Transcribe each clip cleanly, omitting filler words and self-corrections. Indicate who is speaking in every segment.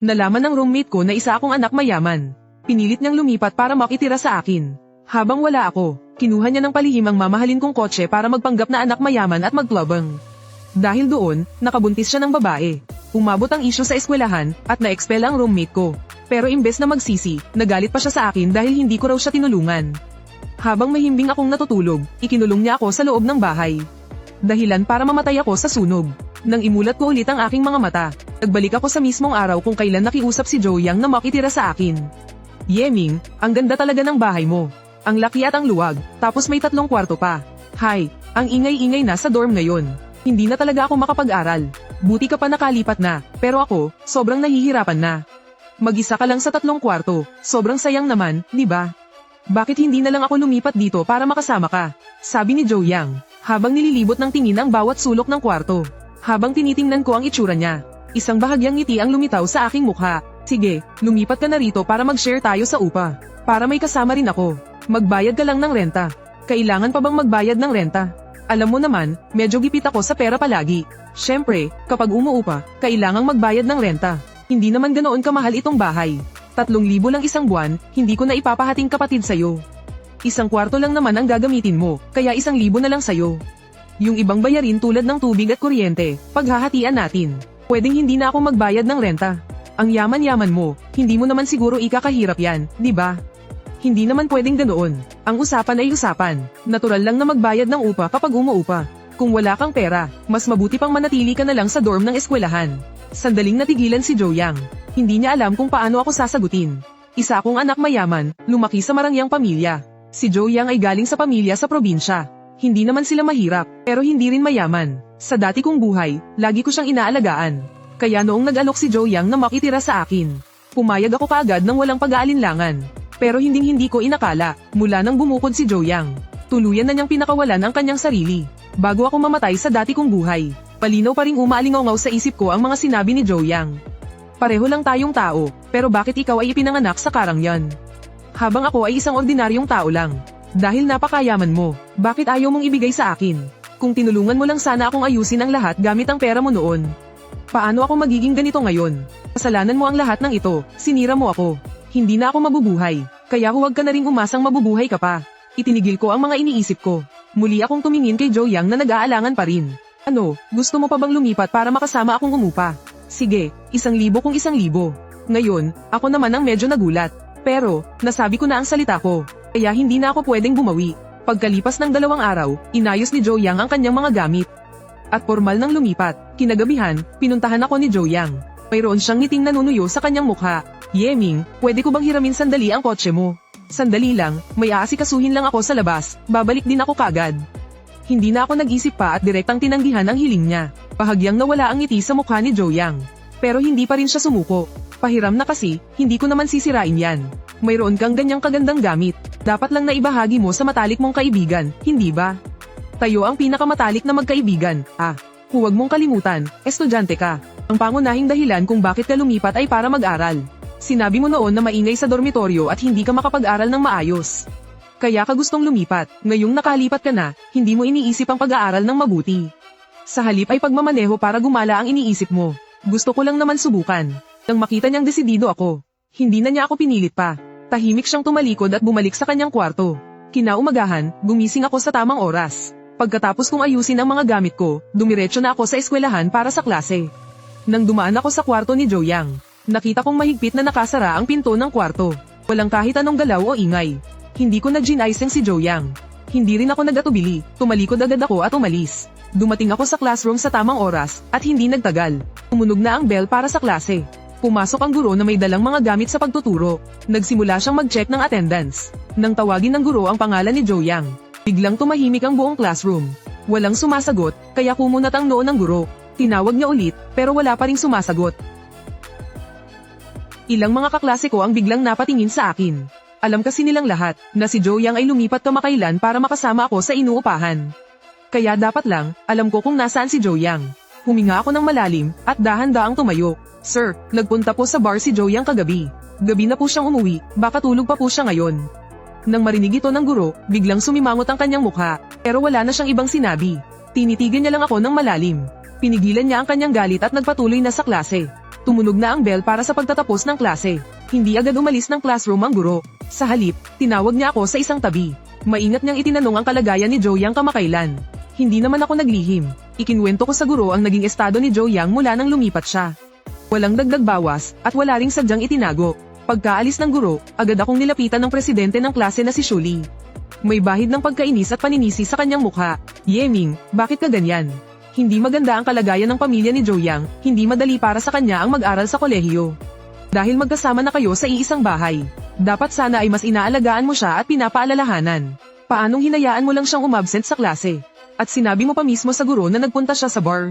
Speaker 1: Nalaman ng roommate ko na isa akong anak mayaman. Pinilit niyang lumipat para makitira sa akin. Habang wala ako, kinuha niya ng palihim ang mamahalin kong kotse para magpanggap na anak mayaman at magklubang. Dahil doon, nakabuntis siya ng babae. Umabot ang isyu sa eskwelahan at na-expel ang roommate ko. Pero imbes na magsisi, nagalit pa siya sa akin dahil hindi ko raw siya tinulungan. Habang mahimbing akong natutulog, ikinulong niya ako sa loob ng bahay. Dahilan para mamatay ako sa sunog. Nang imulat ko ulit ang aking mga mata, nagbalik ako sa mismong araw kung kailan nakiusap si Joyang na makitira sa akin. Yeming, ang ganda talaga ng bahay mo. Ang laki at ang luwag, tapos may 3 kwarto pa. Hay, ang ingay-ingay na sa dorm ngayon. Hindi na talaga ako makapag-aral. Buti ka pa nakalipat na, pero ako, sobrang nahihirapan na. Mag-isa ka lang sa 3 kwarto, sobrang sayang naman, di ba? Bakit hindi na lang ako lumipat dito para makasama ka? Sabi ni Joyang, habang nililibot ng tingin ang bawat sulok ng kwarto. Habang tinitingnan ko ang itsura niya, isang bahagyang ngiti ang lumitaw sa aking mukha. Sige, lumipat ka na rito para mag-share tayo sa upa. Para may kasama rin ako. Magbayad ka lang ng renta. Kailangan pa bang magbayad ng renta? Alam mo naman, medyo gipit ako sa pera palagi. Syempre, kapag umuupa, kailangang magbayad ng renta. Hindi naman ganoon kamahal itong bahay. 3,000 lang isang buwan, hindi ko na ipapahating kapatid sa'yo. Isang kwarto lang naman ang gagamitin mo, kaya 1,000 na lang sa'yo. Yung ibang bayarin tulad ng tubig at kuryente, paghahatian natin. Pwedeng hindi na ako magbayad ng renta. Ang yaman-yaman mo, hindi mo naman siguro ikakahirap yan, di ba? Hindi naman pwedeng ganoon. Ang usapan ay usapan. Natural lang na magbayad ng upa kapag umuupa. Kung wala kang pera, mas mabuti pang manatili ka na lang sa dorm ng eskwelahan. Sandaling natigilan si Joyang. Hindi niya alam kung paano ako sasagutin. Isa akong anak mayaman, lumaki sa marangyang pamilya. Si Joyang ay galing sa pamilya sa probinsya. Hindi naman sila mahirap, pero hindi rin mayaman. Sa dati kong buhay, lagi ko siyang inaalagaan. Kaya noong nag-alok si Joyang na makitira sa akin, pumayag ako kaagad nang walang pag-aalinlangan. Pero hindi ko inakala, mula nang bumukod si Joyang, tuluyan na niyang pinakawalan ang kanyang sarili. Bago ako mamatay sa dati kong buhay, palinaw pa ring umaalingaw sa isip ko ang mga sinabi ni Joyang. Pareho lang tayong tao, pero bakit ikaw ay ipinanganak sa karangyan? Habang ako ay isang ordinaryong tao lang. Dahil napakayaman mo, bakit ayaw mong ibigay sa akin? Kung tinulungan mo lang sana akong ayusin ang lahat gamit ang pera mo noon. Paano ako magiging ganito ngayon? Kasalanan mo ang lahat ng ito, sinira mo ako. Hindi na ako mabubuhay, kaya huwag ka na ring umasang mabubuhay ka pa. Itinigil ko ang mga iniisip ko. Muli akong tumingin kay Joyang na nag-aalangan pa rin. Ano, gusto mo pa bang lumipat para makasama akong umupa? Sige, 1,000 kung 1,000. Ngayon, ako naman ang medyo nagulat. Pero, nasabi ko na ang salita ko. Kaya hindi na ako pwedeng bumawi. Pagkalipas ng 2 araw, inayos ni Joyang ang kanyang mga gamit. At formal nang lumipat, kinagabihan, pinuntahan ako ni Joyang. Mayroon siyang ngiting nanunuyo sa kanyang mukha. Yeming, pwede ko bang hiramin sandali ang kotse mo? Sandali lang, may aasikasuhin lang ako sa labas, babalik din ako kagad. Hindi na ako nag-isip pa at direktang tinanggihan ang hiling niya. Bahagyang nawala ang ngiti sa mukha ni Joyang. Pero hindi pa rin siya sumuko. Pahiram na kasi, hindi ko naman sisirain yan. Mayroon kang ganyang kagandang gamit. Dapat lang na ibahagi mo sa matalik mong kaibigan, hindi ba? Tayo ang pinakamatalik na magkaibigan. Huwag mong kalimutan, estudyante ka. Ang pangunahing dahilan kung bakit ka lumipat ay para mag-aral. Sinabi mo noon na maingay sa dormitoryo at hindi ka makapag-aral ng maayos. Kaya ka gustong lumipat, ngayong nakalipat ka na, hindi mo iniisip ang pag-aaral ng mabuti. Sa halip ay pagmamaneho para gumala ang iniisip mo. Gusto ko lang naman subukan. Nang makita niyang desidido ako, hindi na niya ako pinilit pa. Tahimik siyang tumalikod at bumalik sa kanyang kwarto. Kinaumagahan, gumising ako sa tamang oras. Pagkatapos kong ayusin ang mga gamit ko, dumiretso na ako sa eskwelahan para sa klase. Nang dumaan ako sa kwarto ni Joyang, nakita kong mahigpit na nakasara ang pinto ng kwarto. Walang kahit anong galaw o ingay. Hindi ko na ginaisang si Joyang. Hindi rin ako nagatubili, tumalikod agad ako at umalis. Dumating ako sa classroom sa tamang oras, at hindi nagtagal. Tumunog na ang bell para sa klase. Pumasok ang guro na may dalang mga gamit sa pagtuturo. Nagsimula siyang mag-check ng attendance. Nang tawagin ng guro ang pangalan ni Joyang, biglang tumahimik ang buong classroom. Walang sumasagot, kaya kumunat ang noo ng guro. Tinawag niya ulit, pero wala pa ring sumasagot. Ilang mga kaklase ko ang biglang napatingin sa akin. Alam kasi nilang lahat, na si Joyang ay lumipat kamakailan para makasama ako sa inuupahan. Kaya dapat lang, alam ko kung nasaan si Joyang. Huminga ako ng malalim, at dahan-daang tumayo. Sir, nagpunta po sa bar si Joyang kagabi. Gabi na po siyang umuwi, baka tulog pa po siya ngayon. Nang marinig ito ng guro, biglang sumimangot ang kanyang mukha, pero wala na siyang ibang sinabi. Tinitigan niya lang ako ng malalim. Pinigilan niya ang kanyang galit at nagpatuloy na sa klase. Tumunog na ang bell para sa pagtatapos ng klase. Hindi agad umalis ng classroom ang guro. Sa halip, tinawag niya ako sa isang tabi. Maingat niyang itinanong ang kalagayan ni Joyang kamakailan. Hindi naman ako naglihim. Ikinwento ko sa guro ang naging estado ni Joyang mula nang lumipat siya. Walang dagdag bawas, at wala ring sadyang itinago. Pagkaalis ng guro, agad akong nilapitan ng presidente ng klase na si Shuli. May bahid ng pagkainis at paninisi sa kanyang mukha. Yeming, bakit ka ganyan? Hindi maganda ang kalagayan ng pamilya ni Joyang, hindi madali para sa kanya ang mag-aral sa kolehiyo. Dahil magkasama na kayo sa iisang bahay, dapat sana ay mas inaalagaan mo siya at pinapaalalahanan. Paanong hinayaan mo lang siyang umabsent sa klase? At sinabi mo pa mismo sa guro na nagpunta siya sa bar.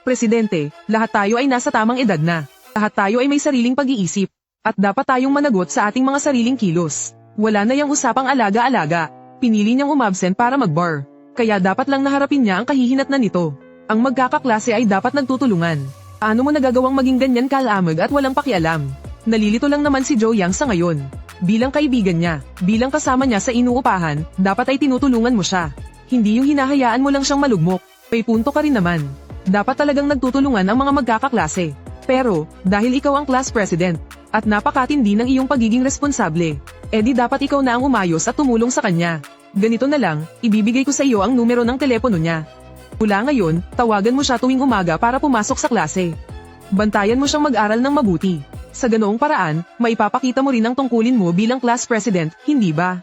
Speaker 1: Presidente, lahat tayo ay nasa tamang edad na. Lahat tayo ay may sariling pag-iisip. At dapat tayong managot sa ating mga sariling kilos. Wala na yang usapang alaga-alaga. Pinili niyang umabsent para mag-bar. Kaya dapat lang naharapin niya ang kahihinatnan nito. Ang magkakaklase ay dapat nagtutulungan. Paano mo nagagawang maging ganyan kalamag at walang pakialam? Nalilito lang naman si Joyang sa ngayon. Bilang kaibigan niya, bilang kasama niya sa inuupahan, dapat ay tinutulungan mo siya. Hindi yung hinahayaan mo lang siyang malugmok. May punto ka rin naman. Dapat talagang nagtutulungan ang mga magkakaklase. Pero, dahil ikaw ang class president, at napakatindi ng iyong pagiging responsable, edi dapat ikaw na ang umayos at tumulong sa kanya. Ganito na lang, ibibigay ko sa iyo ang numero ng telepono niya. Mula ngayon, tawagan mo siya tuwing umaga para pumasok sa klase. Bantayan mo siyang mag-aral ng mabuti. Sa ganoong paraan, maipapakita mo rin ang tungkulin mo bilang class president, hindi ba?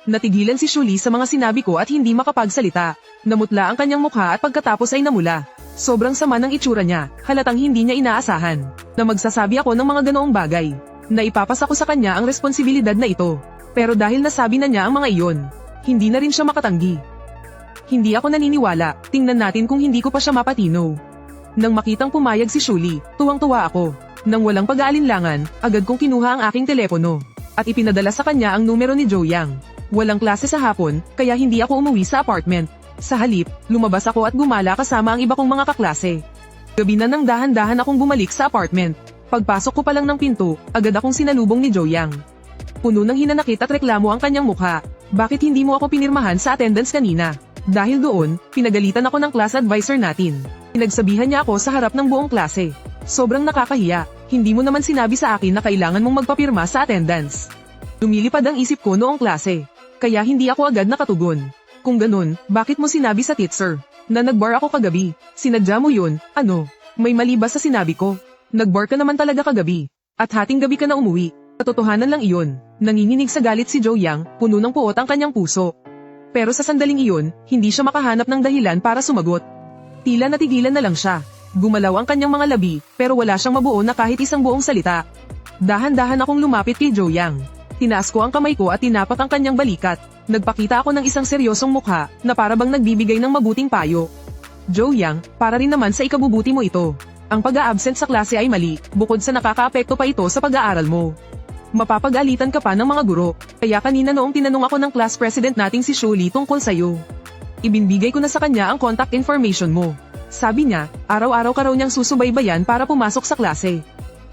Speaker 1: Natigilan si Shuli sa mga sinabi ko at hindi makapagsalita. Namutla ang kanyang mukha at pagkatapos ay namula. Sobrang sama ng itsura niya, halatang hindi niya inaasahan na magsasabi ako ng mga ganoong bagay. Naipapasa ko sa kanya ang responsibilidad na ito. Pero dahil nasabi na niya ang mga iyon, hindi na rin siya makatanggi. Hindi ako naniniwala, tingnan natin kung hindi ko pa siya mapatino. Nang makitang pumayag si Shuli, tuwang-tuwa ako. Nang walang pag-aalinlangan, agad kong kinuha ang aking telepono at ipinadala sa kanya ang numero ni Joyang. Walang klase sa hapon, kaya hindi ako umuwi sa apartment. Sa halip, lumabas ako at gumala kasama ang iba kong mga kaklase. Gabi na nang dahan-dahan akong bumalik sa apartment. Pagpasok ko pa lang ng pinto, agad akong sinalubong ni Joyang. Puno ng hinanakit at reklamo ang kanyang mukha. Bakit hindi mo ako pinirmahan sa attendance kanina? Dahil doon, pinagalitan ako ng class advisor natin. Pinagsabihan niya ako sa harap ng buong klase. Sobrang nakakahiya, hindi mo naman sinabi sa akin na kailangan mong magpapirma sa attendance. Lumilipad ang isip ko noong klase, kaya hindi ako agad nakatugon. Kung ganun, bakit mo sinabi sa teacher na nagbar ako kagabi? Sinadya mo yun, ano? May mali ba sa sinabi ko? Nagbar ka naman talaga kagabi, at hating gabi ka na umuwi. Katotohanan lang iyon. Nanginginig sa galit si Joyang, puno ng puot ang kanyang puso. Pero sa sandaling iyon, hindi siya makahanap ng dahilan para sumagot. Tila natigilan na lang siya. Gumalaw ang kanyang mga labi, pero wala siyang mabuo na kahit isang buong salita. Dahan-dahan akong lumapit kay Joyang. Tinaas ko ang kamay ko at tinapak ang kanyang balikat. Nagpakita ako ng isang seryosong mukha, na para bang nagbibigay ng mabuting payo. Joyang, para rin naman sa ikabubuti mo ito. Ang pag-a-absent sa klase ay mali, bukod sa nakakaapekto pa ito sa pag-aaral mo. Mapapag-alitan ka pa ng mga guro, kaya kanina noong tinanong ako ng class president nating si Shuli tungkol sa'yo. Ibinbigay ko na sa kanya ang contact information mo. Sabi niya, araw-araw ka raw niyang susubaybayan para pumasok sa klase.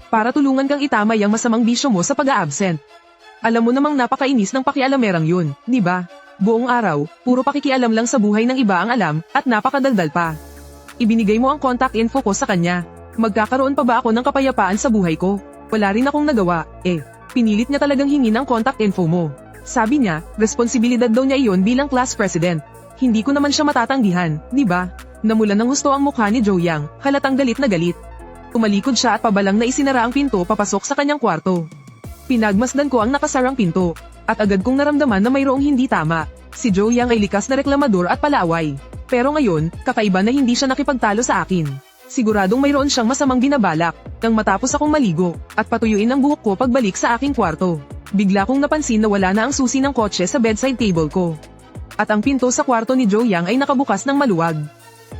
Speaker 1: Para tulungan kang itamay ang masamang bisyo mo sa pag-a-absent. Alam mo namang napakainis ng pakialamerang yun, di ba? Buong araw, puro pakikialam lang sa buhay ng iba ang alam, at napakadaldal pa. Ibinigay mo ang contact info ko sa kanya. Magkakaroon pa ba ako ng kapayapaan sa buhay ko? Wala rin akong nagawa, Pinilit niya talagang hingin ang contact info mo. Sabi niya, responsibilidad daw niya iyon bilang class president. Hindi ko naman siya matatanggihan, di ba? Namulan ng gusto ang mukha ni Joyang, halatang galit na galit. Tumalikod siya at pabalang na isinara ang pinto papasok sa kanyang kwarto. Pinagmasdan ko ang nakasarang pinto, at agad kong naramdaman na mayroong hindi tama. Si Joyang ay likas na reklamador at palaaway. Pero ngayon, kakaiba na hindi siya nakipagtalo sa akin. Siguradong mayroon siyang masamang binabalak. Nang matapos akong maligo, at patuyuin ang buhok ko pagbalik sa aking kwarto, bigla kong napansin na wala na ang susi ng kotse sa bedside table ko. At ang pinto sa kwarto ni Joyang ay nakabukas ng maluwag.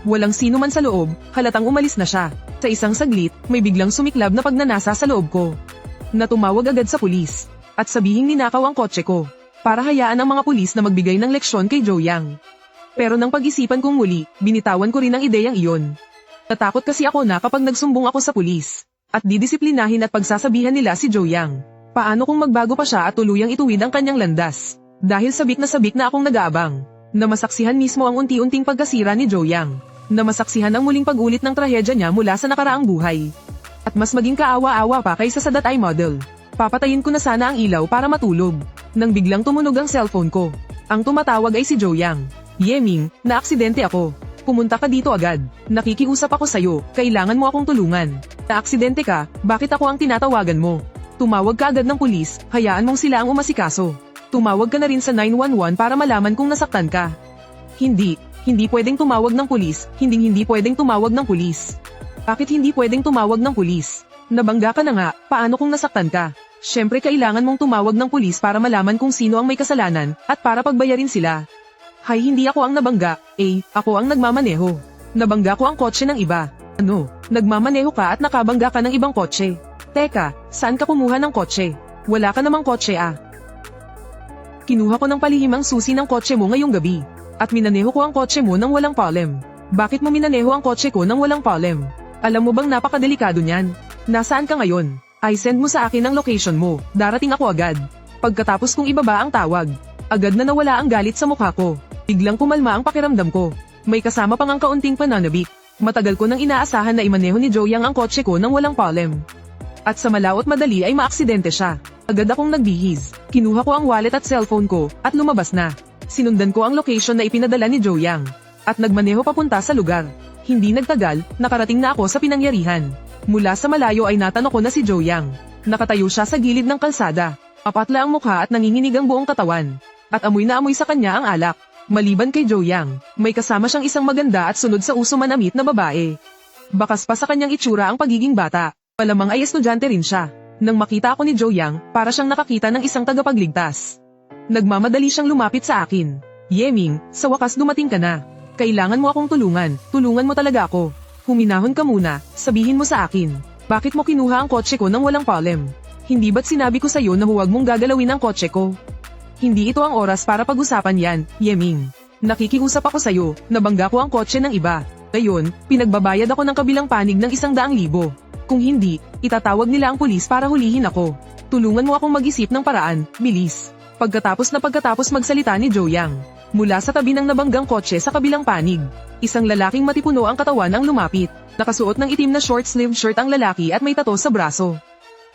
Speaker 1: Walang sino man sa loob, halatang umalis na siya. Sa isang saglit, may biglang sumiklab na pagnanasa sa loob ko. Natumawag agad sa pulis, at sabihing ninakaw ang kotse ko, para hayaan ang mga pulis na magbigay ng leksyon kay Joyang. Pero nang pag-isipan kong muli, binitawan ko rin ang ideyang iyon. Natakot kasi ako na kapag nagsumbong ako sa pulis, at didisiplinahin at pagsasabihan nila si Joyang, paano kung magbago pa siya at tuluyang ituwid ang kanyang landas? Dahil sabik na akong nag-aabang, na masaksihan mismo ang unti-unting pagkasira ni Joyang, na masaksihan ang muling pag-ulit ng trahedya niya mula sa nakaraang buhay. At mas maging kaawa-awa pa kaysa sa that model. Papatayin ko na sana ang ilaw para matulog. Nang biglang tumunog ang cellphone ko. Ang tumatawag ay si Joyang. Yeming, naaksidente ako. Pumunta ka dito agad. Nakikiusap ako sa'yo, kailangan mo akong tulungan. Naaksidente ka, bakit ako ang tinatawagan mo? Tumawag ka agad ng pulis, hayaan mong sila ang umasikaso. Tumawag ka na rin sa 911 para malaman kung nasaktan ka. Hindi pwedeng tumawag ng pulis, hindi pwedeng tumawag ng pulis. Bakit hindi pwedeng tumawag ng pulis? Nabangga ka na nga, paano kung nasaktan ka? Siyempre kailangan mong tumawag ng pulis para malaman kung sino ang may kasalanan, at para pagbayarin sila. Hay, hindi ako ang nabangga, ako ang nagmamaneho. Nabangga ko ang kotse ng iba. Ano, nagmamaneho ka at nakabangga ka ng ibang kotse? Teka, saan ka kumuha ng kotse? Wala ka namang kotse ah. Kinuha ko ng palihimang susi ng kotse mo ngayong gabi. At minaneho ko ang kotse mo nang walang problem. Bakit mo minaneho ang kotse ko nang walang problem? Alam mo bang napakadelikado niyan? Nasaan ka ngayon? I-send mo sa akin ang location mo, darating ako agad. Pagkatapos kong ibaba ang tawag, agad na nawala ang galit sa mukha ko. Biglang kumalma ang pakiramdam ko. May kasama pang ang kaunting pananabik. Matagal ko nang inaasahan na imaneho ni Joyang ang kotse ko nang walang problem. At sa malaot madali ay maaksidente siya. Agad akong nagbihis. Kinuha ko ang wallet at cellphone ko, at lumabas na. Sinundan ko ang location na ipinadala ni Joyang. At nagmaneho papunta sa lugar. Hindi nagtagal, nakarating na ako sa pinangyarihan. Mula sa malayo ay natanong ko na si Joyang. Nakatayo siya sa gilid ng kalsada. Mapatla ang mukha at nanginginig ang buong katawan. At amoy na amoy sa kanya ang alak. Maliban kay Joyang, may kasama siyang isang maganda at sunod sa uso manamit na babae. Bakas pa sa kanyang itsura ang pagiging bata. Malamang ay estudyante rin siya. Nang makita ako ni Joyang, para siyang nakakita ng isang tagapagligtas. Nagmamadali siyang lumapit sa akin. Yeming, sa wakas dumating ka na. Kailangan mo akong tulungan mo talaga ako. Huminahon ka muna, sabihin mo sa akin. Bakit mo kinuha ang kotse ko nang walang problem? Hindi ba't sinabi ko sa'yo na huwag mong gagalawin ang kotse ko? Hindi ito ang oras para pag-usapan yan, Yeming. Nakikiusap ako sa'yo, nabangga ko ang kotse ng iba. Ngayon, pinagbabayad ako ng kabilang panig ng 100,000. Kung hindi, itatawag nila ang pulis para hulihin ako. Tulungan mo akong mag-isip ng paraan, bilis. Pagkatapos magsalita ni Joyang. Mula sa tabi ng nabanggang kotse sa kabilang panig. Isang lalaking matipuno ang katawan ang lumapit. Nakasuot ng itim na short-sleeved shirt ang lalaki at may tato sa braso.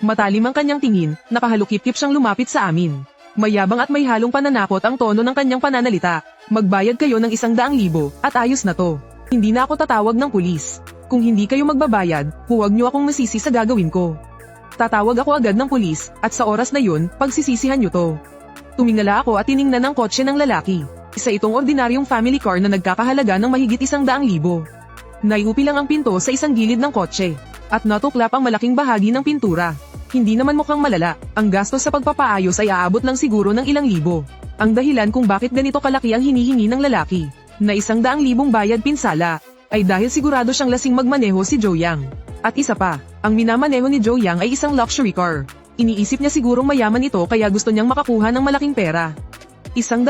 Speaker 1: Matalim ang kanyang tingin, nakahalukip-kip siyang lumapit sa amin. Mayabang at may halong pananakot ang tono ng kanyang pananalita. Magbayad kayo ng 100,000 at ayos na to. Hindi na ako tatawag ng pulis. Kung hindi kayo magbabayad, huwag niyo akong masisi sa gagawin ko. Tatawag ako agad ng pulis, at sa oras na yun, pagsisisihan niyo to. Tumingala ako at tiningnan ang kotse ng lalaki. Isa itong ordinaryong family car na nagkakahalaga ng mahigit 100,000. Naiupi lang ang pinto sa isang gilid ng kotse. At natuklap ang malaking bahagi ng pintura. Hindi naman mukhang malala, ang gastos sa pagpapaayos ay aabot lang siguro ng ilang libo. Ang dahilan kung bakit ganito kalaki ang hinihingi ng lalaki, na 100,000 bayad pinsala, ay dahil sigurado siyang lasing magmaneho si Joyang. At isa pa, ang minamaneho ni Joyang ay isang luxury car. Iniisip niya sigurong mayaman ito kaya gusto niyang makakuha ng malaking pera. 100,000,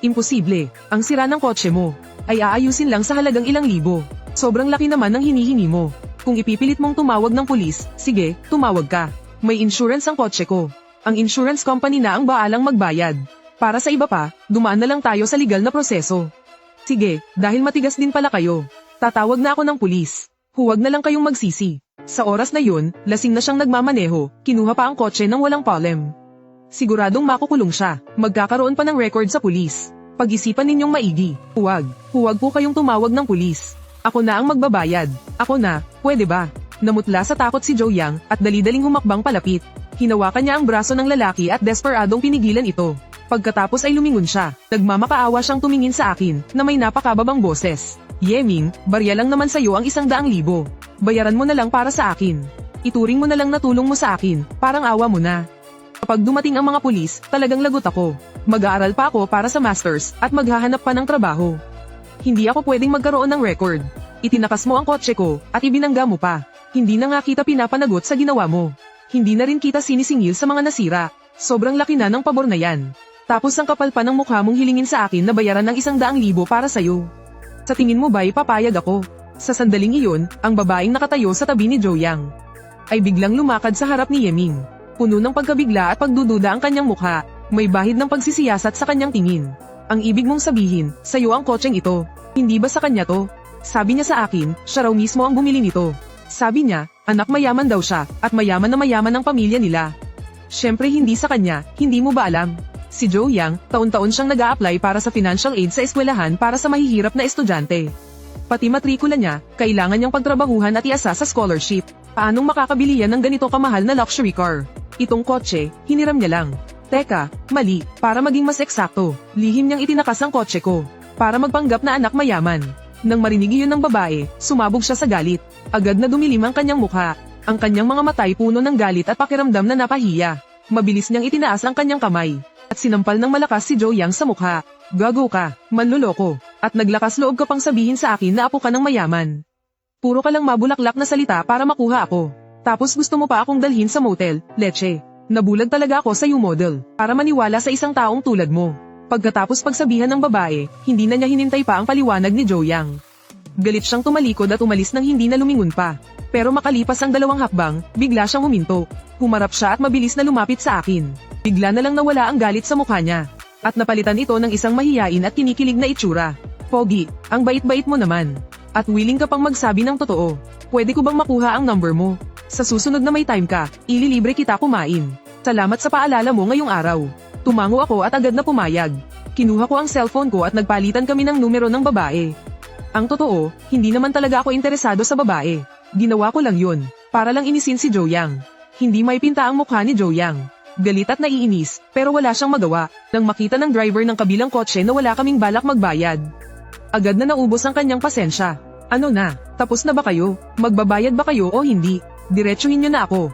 Speaker 1: imposible, ang sira ng kotse mo, ay aayusin lang sa halagang ilang libo. Sobrang laki naman ng hinihingi mo. Kung ipipilit mong tumawag ng pulis, sige, tumawag ka. May insurance ang kotse ko. Ang insurance company na ang baalang magbayad. Para sa iba pa, dumaan na lang tayo sa legal na proseso. Sige, dahil matigas din pala kayo. Tatawag na ako ng pulis. Huwag na lang kayong magsisi. Sa oras na yun, lasing na siyang nagmamaneho, kinuha pa ang kotse nang walang problem. Siguradong makukulong siya, magkakaroon pa ng record sa pulis. Pag-isipan ninyong maigi, huwag po kayong tumawag ng pulis. Ako na ang magbabayad, ako na, pwede ba? Namutla sa takot si Joyang at dali-daling humakbang palapit. Hinawakan niya ang braso ng lalaki at desperadong pinigilan ito. Pagkatapos ay lumingon siya, nagmamakaawa siyang tumingin sa akin na may napakababang boses. Yeming, barya lang naman sa'yo ang 100,000. Bayaran mo na lang para sa akin. Ituring mo na lang na tulong mo sa akin, parang awa mo na. Kapag dumating ang mga pulis, talagang lagot ako. Mag-aaral pa ako para sa masters at maghahanap pa ng trabaho. Hindi ako pwedeng magkaroon ng record. Itinakas mo ang kotse ko at ibinangga mo pa. Hindi na nga kita pinapanagot sa ginawa mo. Hindi na rin kita sinisingil sa mga nasira. Sobrang laki na ng pabor na yan. Tapos ang kapal pa ng mukha mong hilingin sa akin na bayaran ng 100,000 para sa'yo. Sa tingin mo ba'y papayag ako? Sa sandaling iyon, ang babaeng nakatayo sa tabi ni Joyang ay biglang lumakad sa harap ni Yeming. Puno ng pagkabigla at pagdududa ang kanyang mukha. May bahid ng pagsisiyasat sa kanyang tingin. Ang ibig mong sabihin, sa'yo ang kotseng ito. Hindi ba sa kanya to? Sabi niya sa akin, siya raw mismo ang bumili nito. Sabi niya, Anak mayaman daw siya, at mayaman na mayaman ang pamilya nila. Syempre hindi sa kanya, hindi mo ba alam? Si Joe Yang, taon-taon siyang nag-a-apply para sa financial aid sa eskwelahan para sa mahihirap na estudyante. Pati matrikula niya, kailangan niyang pagtrabahuhan at iasa sa scholarship. Paanong makakabili yan ng ganito kamahal na luxury car? Itong kotse, hiniram niya lang. Teka, mali, para maging mas eksakto, lihim niyang itinakas ang kotse ko, para magpanggap na anak mayaman. Nang marinig iyon ng babae, sumabog siya sa galit. Agad na dumilim ang kanyang mukha. Ang kanyang mga matay puno ng galit at pakiramdam na napahiya. Mabilis niyang itinaas ang kanyang kamay, at sinampal ng malakas si Joe Yang sa mukha. Gago ka, manloloko, at naglakas loob ka pang sabihin sa akin na apo ka ng mayaman. Puro ka lang mabulaklak na salita para makuha ako. Tapos gusto mo pa akong dalhin sa motel, leche. Nabulag talaga ako sa iyo model, para maniwala sa isang taong tulad mo. Pagkatapos pagsabihan ng babae, hindi na niya hinintay pa ang paliwanag ni Joe Yang. Galit siyang tumalikod at umalis nang hindi na lumingon pa. Pero makalipas ang 2 hakbang, bigla siyang huminto. Humarap siya at mabilis na lumapit sa akin. Bigla na lang nawala ang galit sa mukha niya. At napalitan ito ng isang mahiyain at kinikilig na itsura. Pogi, ang bait-bait mo naman. At willing ka pang magsabi ng totoo. Pwede ko bang makuha ang number mo? Sa susunod na may time ka, ililibre kita kumain. Salamat sa paalala mo ngayong araw. Tumango ako at agad na pumayag. Kinuha ko ang cellphone ko at nagpalitan kami ng numero ng babae. Ang totoo, hindi naman talaga ako interesado sa babae. Ginawa ko lang yun, para lang inisin si Joe Yang. Hindi may pinta ang mukha ni Joe Yang. Galit at naiinis, pero wala siyang magawa, nang makita ng driver ng kabilang kotse na wala kaming balak magbayad. Agad na naubos ang kanyang pasensya. Ano na, tapos na ba kayo? Magbabayad ba kayo o hindi? Diretsuhin niyo na ako.